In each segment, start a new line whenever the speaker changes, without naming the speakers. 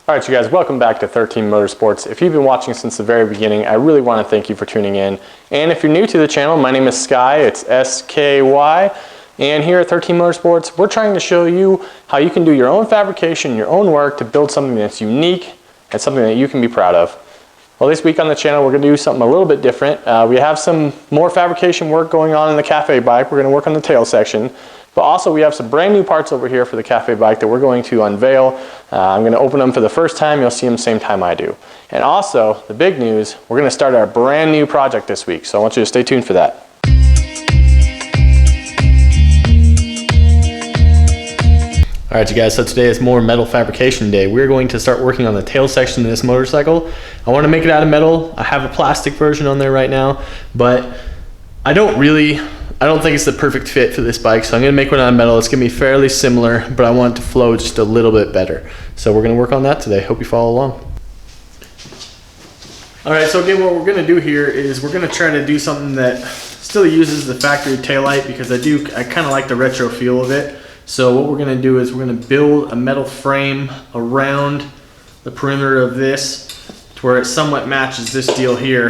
All right, you guys, welcome back to 13 Motorsports. If you've been watching since the very beginning, I really want to thank you for tuning in. And if you're new to the channel, my name is Sky, it's S-K-Y. And here at 13 Motorsports, we're trying to show you how you can do your own fabrication, your own work to build something that's unique and something that you can be proud of. Well, this week on the channel, we're going to do something a little bit different. We have some more fabrication work going on in the cafe bike. We're going to work on the tail section. But also we have some brand new parts over here for the cafe bike that we're going to unveil. I'm going to open them for the first time. You'll see them the same time I do. And also, the big news, we're going to start our brand new project this week. So I want you to stay tuned for that. All right, you guys, so today is more metal fabrication day. We're going to start working on the tail section of this motorcycle. I want to make it out of metal. I have a plastic version on there right now, but I don't think it's the perfect fit for this bike, so I'm going to make one out of metal. It's going to be fairly similar, but I want it to flow just a little bit better. So we're going to work on that today. Hope you follow along. All right, so again, what we're going to do here is we're going to try to do something that still uses the factory taillight because I kind of like the retro feel of it. So what we're going to do is we're going to build a metal frame around the perimeter of this to where it somewhat matches this deal here,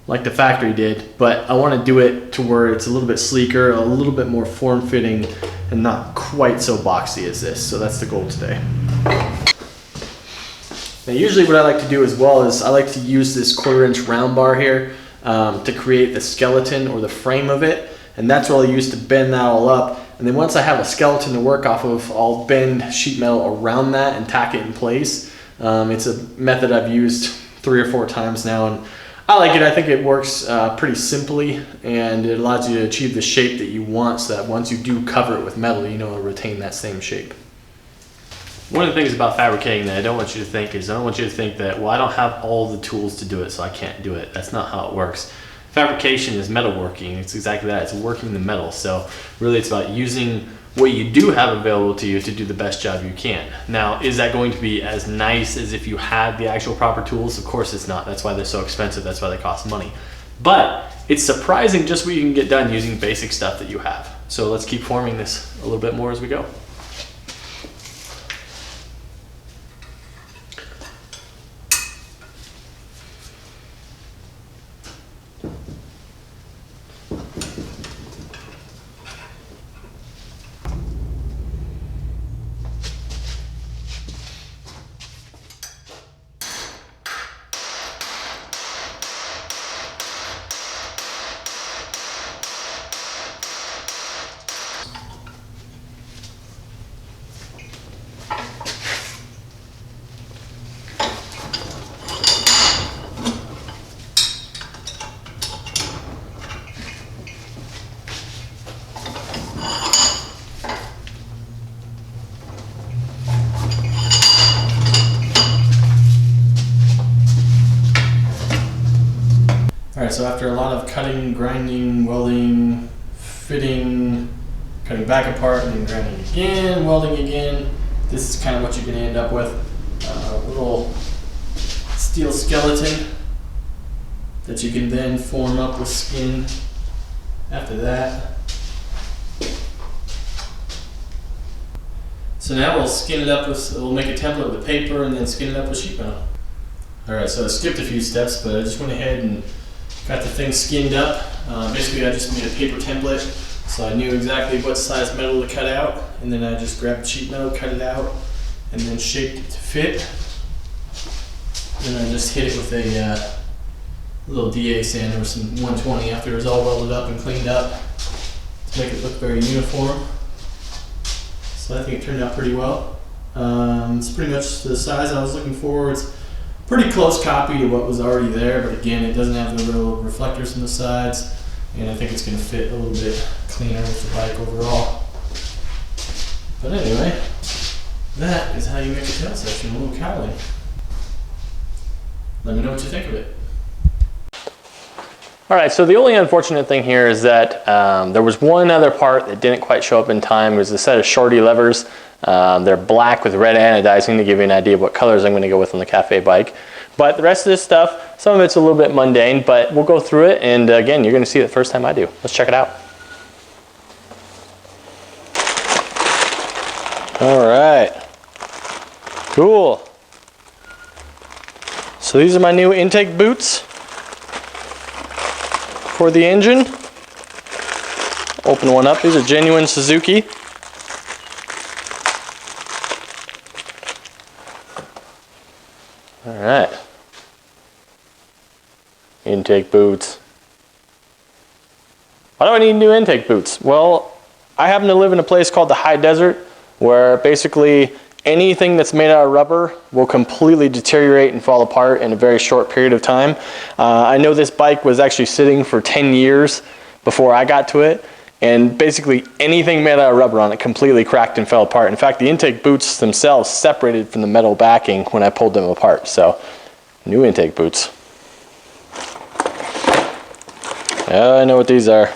like the factory did, but I want to do it to where it's a little bit sleeker, a little bit more form-fitting, and not quite so boxy as this. So that's the goal today. Now usually what I like to do as well is I like to use this 1/4-inch round bar here to create the skeleton or the frame of it, and that's what I'll use to bend that all up. And then once I have a skeleton to work off of, I'll bend sheet metal around that and tack it in place. It's a method I've used 3 or 4 times now, and I like it. I think it works pretty simply, and it allows you to achieve the shape that you want so that once you do cover it with metal, you know it'll retain that same shape. One of the things about fabricating that I don't want you to think is I don't want you to think that, well, I don't have all the tools to do it, so I can't do it. That's not how it works. Fabrication is metalworking. It's exactly that. It's working the metal. So really it's about using what you do have available to you to do the best job you can. Now, is that going to be as nice as if you had the actual proper tools? Of course it's not. That's why they're so expensive. That's why they cost money. But it's surprising just what you can get done using basic stuff that you have. So let's keep forming this a little bit more as we go. Alright, so after a lot of cutting, grinding, welding, fitting, cutting back apart, and then grinding again, welding again, this is kind of what you're going to end up with. A little steel skeleton that you can then form up with skin after that. So now we'll skin it up with, we'll make a template with paper and then skin it up with sheet metal. Alright, so I skipped a few steps, but I just went ahead and got the thing skinned up. Basically I just made a paper template so I knew exactly what size metal to cut out, and then I just grabbed sheet metal, cut it out, and then shaped it to fit. Then I just hit it with a little DA sander with some 120 after it was all welded up and cleaned up to make it look very uniform. So I think it turned out pretty well. It's pretty much the size I was looking for. It's pretty close copy to what was already there, but again, it doesn't have the real reflectors on the sides, and I think it's going to fit a little bit cleaner with the bike overall. But anyway, that is how you make a tail section, a little cowling. Let me know what you think of it. All right, so the only unfortunate thing here is that there was one other part that didn't quite show up in time. It was a set of shorty levers. They're black with red anodizing to give you an idea of what colors I'm going to go with on the cafe bike. But the rest of this stuff, some of it's a little bit mundane, but we'll go through it, and again, you're going to see it the first time I do. Let's check it out. All right. Cool. So these are my new intake boots for the engine. Open one up. These are genuine Suzuki. All right. Intake boots. Why do I need new intake boots? Well, I happen to live in a place called the high desert where basically anything that's made out of rubber will completely deteriorate and fall apart in a very short period of time. I know this bike was actually sitting for 10 years before I got to it, and basically anything made out of rubber on it completely cracked and fell apart. In fact, the intake boots themselves separated from the metal backing when I pulled them apart. So, new intake boots. I know what these are.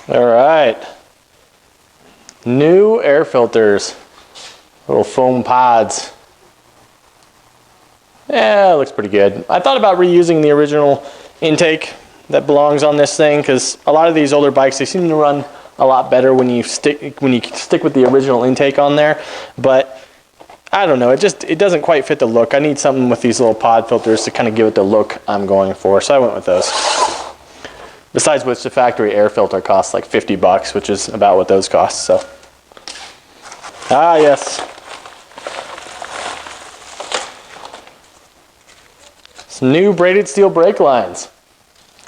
All right, new air filters, little foam pods. Yeah, it looks pretty good. I thought about reusing the original intake that belongs on this thing because a lot of these older bikes, they seem to run a lot better when you stick with the original intake on there. But I don't know, it doesn't quite fit the look. I need something with these little pod filters to kind of give it the look I'm going for, so I went with those. Besides which, the factory air filter costs like 50 bucks, which is about what those cost, so. Ah, yes. Some new braided steel brake lines.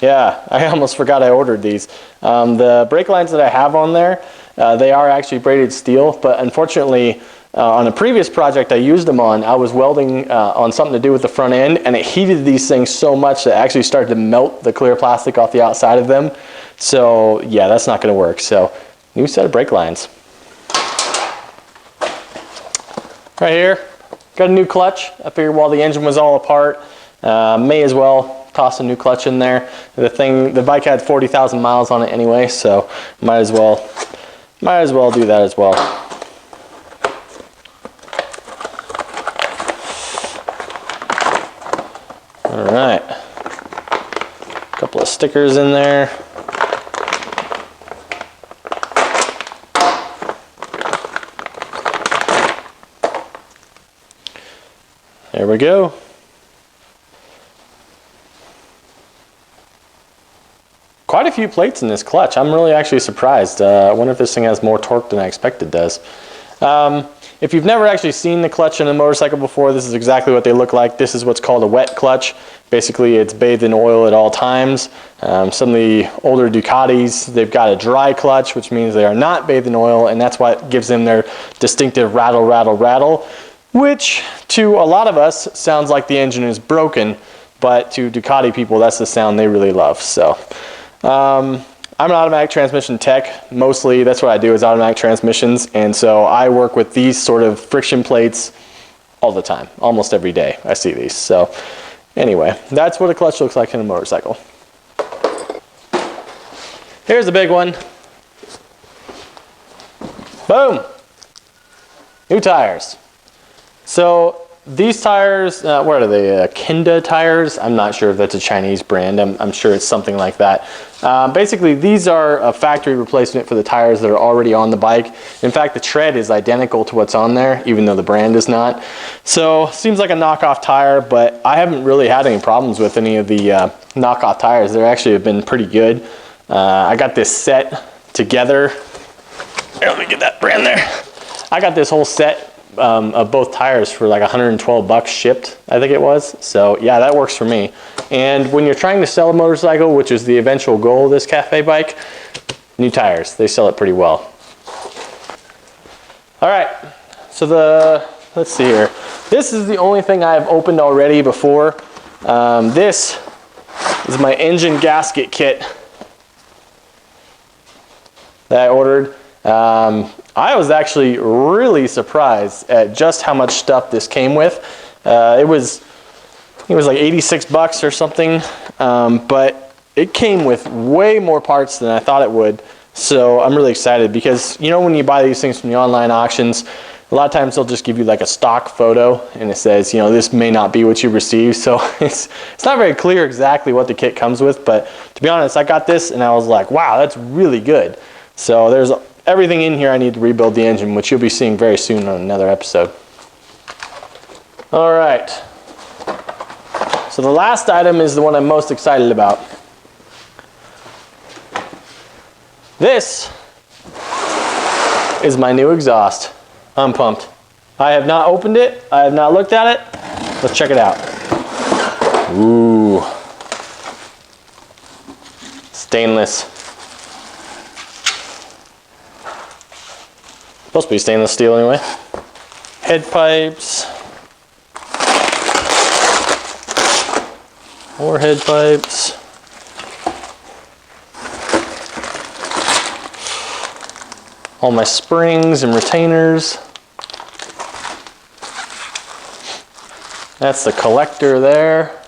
Yeah, I almost forgot I ordered these. The brake lines that I have on there, they are actually braided steel, but unfortunately, on a previous project I used them on, I was welding on something to do with the front end, and it heated these things so much that it actually started to melt the clear plastic off the outside of them. So yeah, that's not going to work. So new set of brake lines. Right here, got a new clutch. I figured while the engine was all apart, may as well toss a new clutch in there. The bike had 40,000 miles on it anyway, so might as well do that as well. All right, a couple of stickers in there. There we go. Quite a few plates in this clutch. I'm really actually surprised. I wonder if this thing has more torque than I expected it does. If you've never actually seen the clutch in a motorcycle before, this is exactly what they look like. This is what's called a wet clutch. Basically, it's bathed in oil at all times. Some of the older Ducatis, they've got a dry clutch, which means they are not bathed in oil, and that's what gives them their distinctive rattle, rattle, rattle, which to a lot of us sounds like the engine is broken, but to Ducati people, that's the sound they really love. So, I'm an automatic transmission tech. Mostly that's what I do is automatic transmissions, and so I work with these sort of friction plates all the time. Almost every day I see these. So anyway, that's what a clutch looks like in a motorcycle. Here's the big one. Boom! New tires. So these tires, what are they, Kenda tires? I'm not sure if that's a Chinese brand. I'm sure it's something like that. Basically, these are a factory replacement for the tires that are already on the bike. In fact, the tread is identical to what's on there, even though the brand is not. So, seems like a knockoff tire, but I haven't really had any problems with any of the knockoff tires. They actually have been pretty good. I got this set together. Here, let me get that brand there. I got this whole set of both tires for like 112 bucks shipped, I think it was. So yeah, that works for me. And when you're trying to sell a motorcycle, which is the eventual goal of this cafe bike, new tires, they sell it pretty well. All right, so let's see here. This is the only thing I've opened already before. This is my engine gasket kit that I ordered. I was actually really surprised at just how much stuff this came with. It was like 86 bucks or something, but it came with way more parts than I thought it would. So I'm really excited because, you know, when you buy these things from the online auctions, A lot of times they'll just give you like a stock photo and it says, you know, this may not be what you received. So it's not very clear exactly what the kit comes with, but to be honest, I got this and I was like, wow, that's really good. So there's everything in here I need to rebuild the engine, which you'll be seeing very soon on another episode. All right. So the last item is the one I'm most excited about. This is my new exhaust. I'm pumped. I have not opened it. I have not looked at it. Let's check it out. Ooh. Stainless. Supposed to be stainless steel anyway. Head pipes. More head pipes. All my springs and retainers. That's the collector there.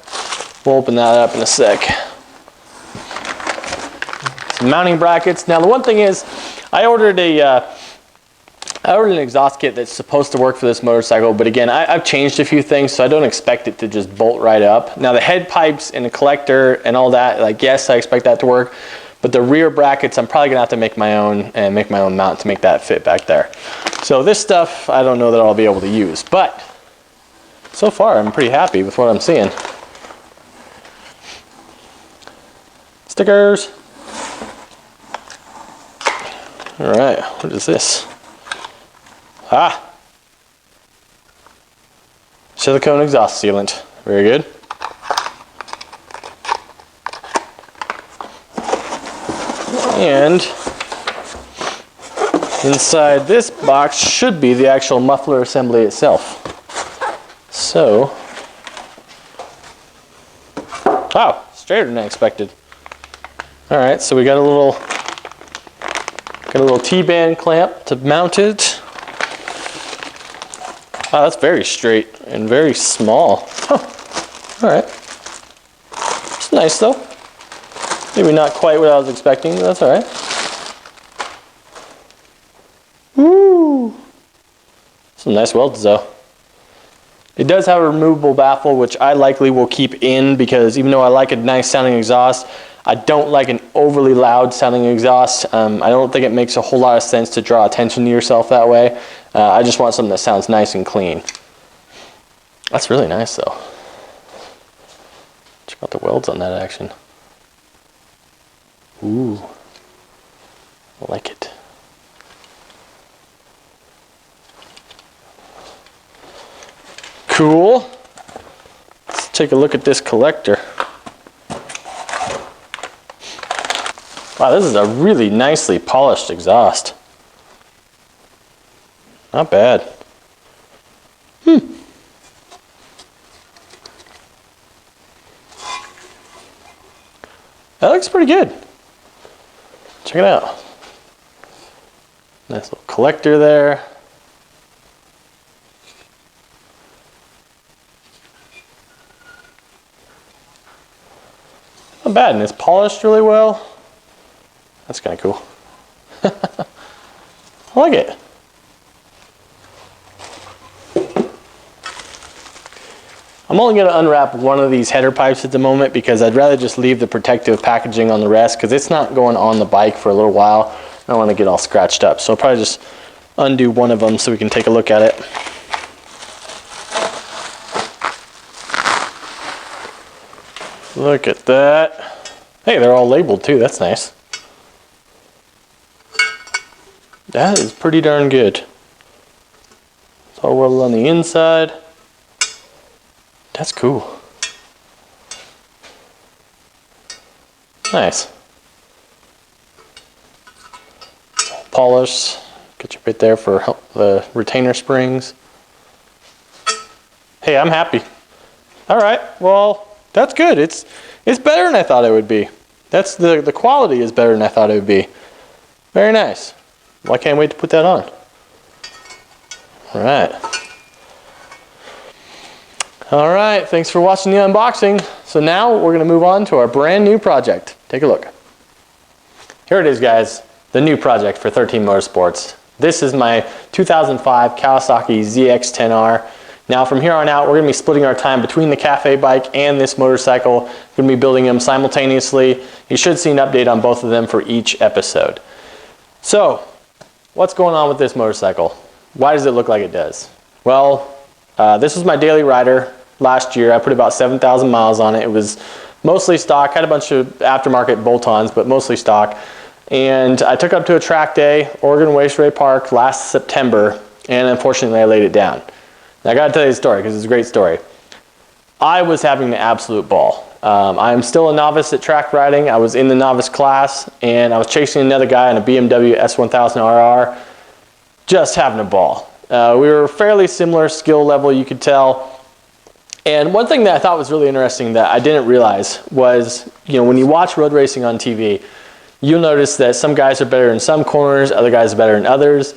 We'll open that up in a sec. Some mounting brackets. Now the one thing is, I ordered an exhaust kit that's supposed to work for this motorcycle, but again, I've changed a few things, so I don't expect it to just bolt right up. Now the head pipes and the collector and all that, like yes, I expect that to work, but the rear brackets, I'm probably gonna have to make my own and make my own mount to make that fit back there. So this stuff, I don't know that I'll be able to use, but so far I'm pretty happy with what I'm seeing. Stickers. All right, what is this? Ah, silicone exhaust sealant. Very good. And inside this box should be the actual muffler assembly itself. So, wow, straighter than I expected. All right, so we got a little T-band clamp to mount it. Wow, that's very straight and very small. Huh. All right. It's nice though. Maybe not quite what I was expecting, but that's all right. Woo! Some nice welds though. It does have a removable baffle, which I likely will keep in because even though I like a nice sounding exhaust, I don't like an overly loud sounding exhaust. I don't think it makes a whole lot of sense to draw attention to yourself that way. I just want something that sounds nice and clean. That's really nice though. Check out the welds on that action. Ooh, I like it. Cool. Let's take a look at this collector. Wow, this is a really nicely polished exhaust. Not bad. That looks pretty good. Check it out. Nice little collector there. Not bad, and it's polished really well. That's kind of cool. I like it. I'm only going to unwrap one of these header pipes at the moment because I'd rather just leave the protective packaging on the rest because it's not going on the bike for a little while. I don't want to get all scratched up. So I'll probably just undo one of them so we can take a look at it. Look at that. Hey, they're all labeled too. That's nice. That is pretty darn good. It's all welded on the inside. That's cool. Nice. Polish. Get your bit there for the retainer springs. Hey, I'm happy. All right, well, that's good. It's better than I thought it would be. That's the quality is better than I thought it would be. Very nice. Well, I can't wait to put that on. All right. All right, thanks for watching the unboxing. So now we're gonna move on to our brand new project. Take a look. Here it is, guys, the new project for 13 Motorsports. This is my 2005 Kawasaki ZX-10R. Now from here on out, we're gonna be splitting our time between the cafe bike and this motorcycle. We're gonna be building them simultaneously. You should see an update on both of them for each episode. So, what's going on with this motorcycle? Why does it look like it does? Well, this was my daily rider last year. I put about 7,000 miles on it. It was mostly stock, had a bunch of aftermarket bolt-ons, but mostly stock. And I took it up to a track day, Oregon Raceway Park, last September, and unfortunately I laid it down. Now, I gotta tell you the story because it's a great story. I was having an absolute ball. I'm still a novice at track riding. I was in the novice class and I was chasing another guy on a BMW S1000RR, just having a ball. We were fairly similar skill level, you could tell. And one thing that I thought was really interesting that I didn't realize was, you know, when you watch road racing on TV, you'll notice that some guys are better in some corners, other guys are better in others.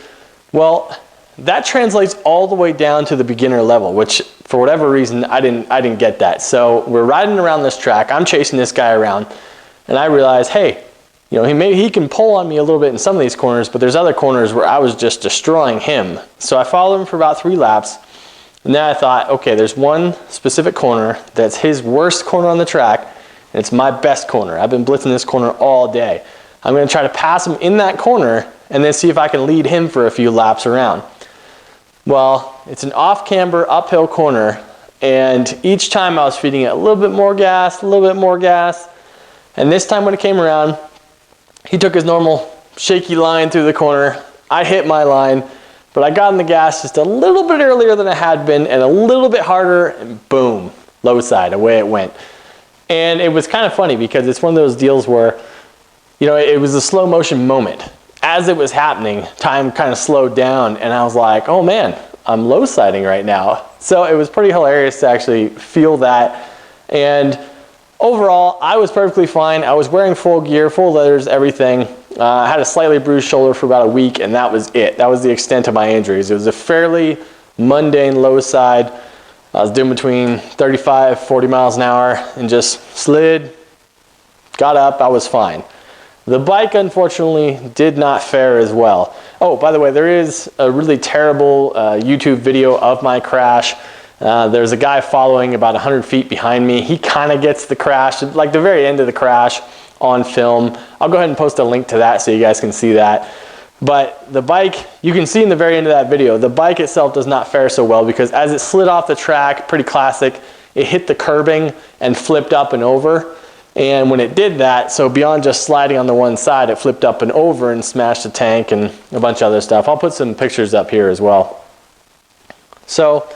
Well, that translates all the way down to the beginner level, which for whatever reason, I didn't get that. So we're riding around this track, I'm chasing this guy around, and I realize, hey, you know, maybe he can pull on me a little bit in some of these corners, but there's other corners where I was just destroying him. So I followed him for about 3 laps, and then I thought, okay, there's one specific corner that's his worst corner on the track, and it's my best corner. I've been blitzing this corner all day. I'm gonna try to pass him in that corner and then see if I can lead him for a few laps around. Well, it's an off-camber, uphill corner, and each time I was feeding it a little bit more gas, a little bit more gas, and this time when it came around, he took his normal shaky line through the corner. I hit my line, but I got in the gas just a little bit earlier than I had been and a little bit harder, and boom, low side, away it went. And it was kind of funny because it's one of those deals where, you know, it was a slow motion moment. As it was happening, time kind of slowed down and I was like, oh man, I'm low siding right now. So it was pretty hilarious to actually feel that. And overall, I was perfectly fine. I was wearing full gear, full leathers, everything. I had a slightly bruised shoulder for about a week and that was it. That was the extent of my injuries. It was a fairly mundane low side. I was doing between 35, 40 miles an hour and just slid, got up, I was fine. The bike, unfortunately, did not fare as well. Oh, by the way, there is a really terrible YouTube video of my crash. There's a guy following about 100 feet behind me. He kind of gets the crash, like the very end of the crash on film. I'll go ahead and post a link to that so you guys can see that. But the bike, you can see in the very end of that video, the bike itself does not fare so well because as it slid off the track, pretty classic, it hit the curbing and flipped up and over. And when it did that, so beyond just sliding on the one side, it flipped up and over and smashed the tank and a bunch of other stuff. I'll put some pictures up here as well. So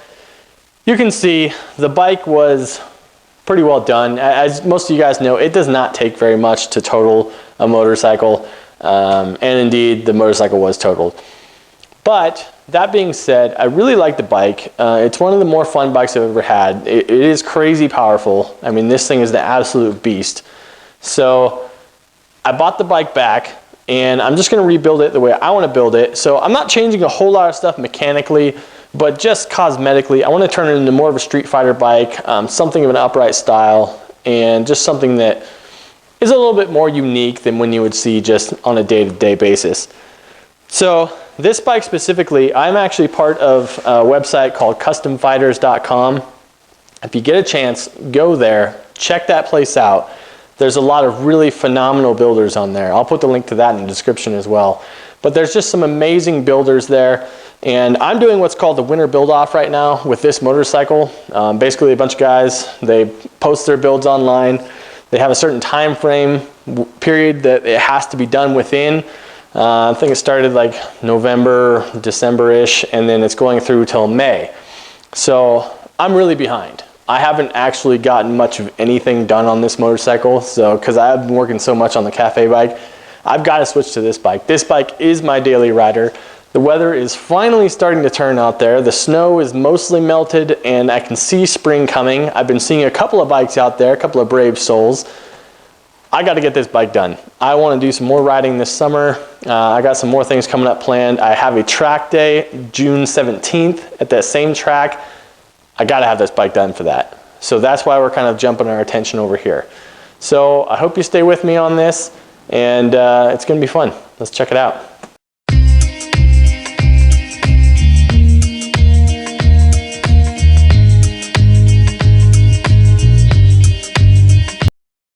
you can see the bike was pretty well done. As most of you guys know, it does not take very much to total a motorcycle. And indeed, the motorcycle was totaled. But that being said, I really like the bike. It's one of the more fun bikes I've ever had. It is crazy powerful. I mean, this thing is the absolute beast. So I bought the bike back and I'm just gonna rebuild it the way I wanna build it. So I'm not changing a whole lot of stuff mechanically, but just cosmetically, I wanna turn it into more of a street fighter bike, something of an upright style, and just something that is a little bit more unique than when you would see just on a day-to-day basis. So this bike specifically, I'm actually part of a website called customfighters.com. If you get a chance, go there, check that place out. There's a lot of really phenomenal builders on there. I'll put the link to that in the description as well. But there's just some amazing builders there. And I'm doing what's called the winter build off right now with this motorcycle. Basically a bunch of guys, they post their builds online. They have a certain time frame period that it has to be done within. I think it started like November, December-ish, and then it's going through till May. So I'm really behind. I haven't actually gotten much of anything done on this motorcycle, so because I've been working so much on the cafe bike, I've got to switch to this bike. This bike is my daily rider. The weather is finally starting to turn out there. The snow is mostly melted and I can see spring coming. I've been seeing a couple of bikes out there, a couple of brave souls. I got to get this bike done. I want to do some more riding this summer. I got some more things coming up planned. I have a track day June 17th at that same track. I got to have this bike done for that. So that's why we're kind of jumping our attention over here. So I hope you stay with me on this and it's going to be fun. Let's check it out.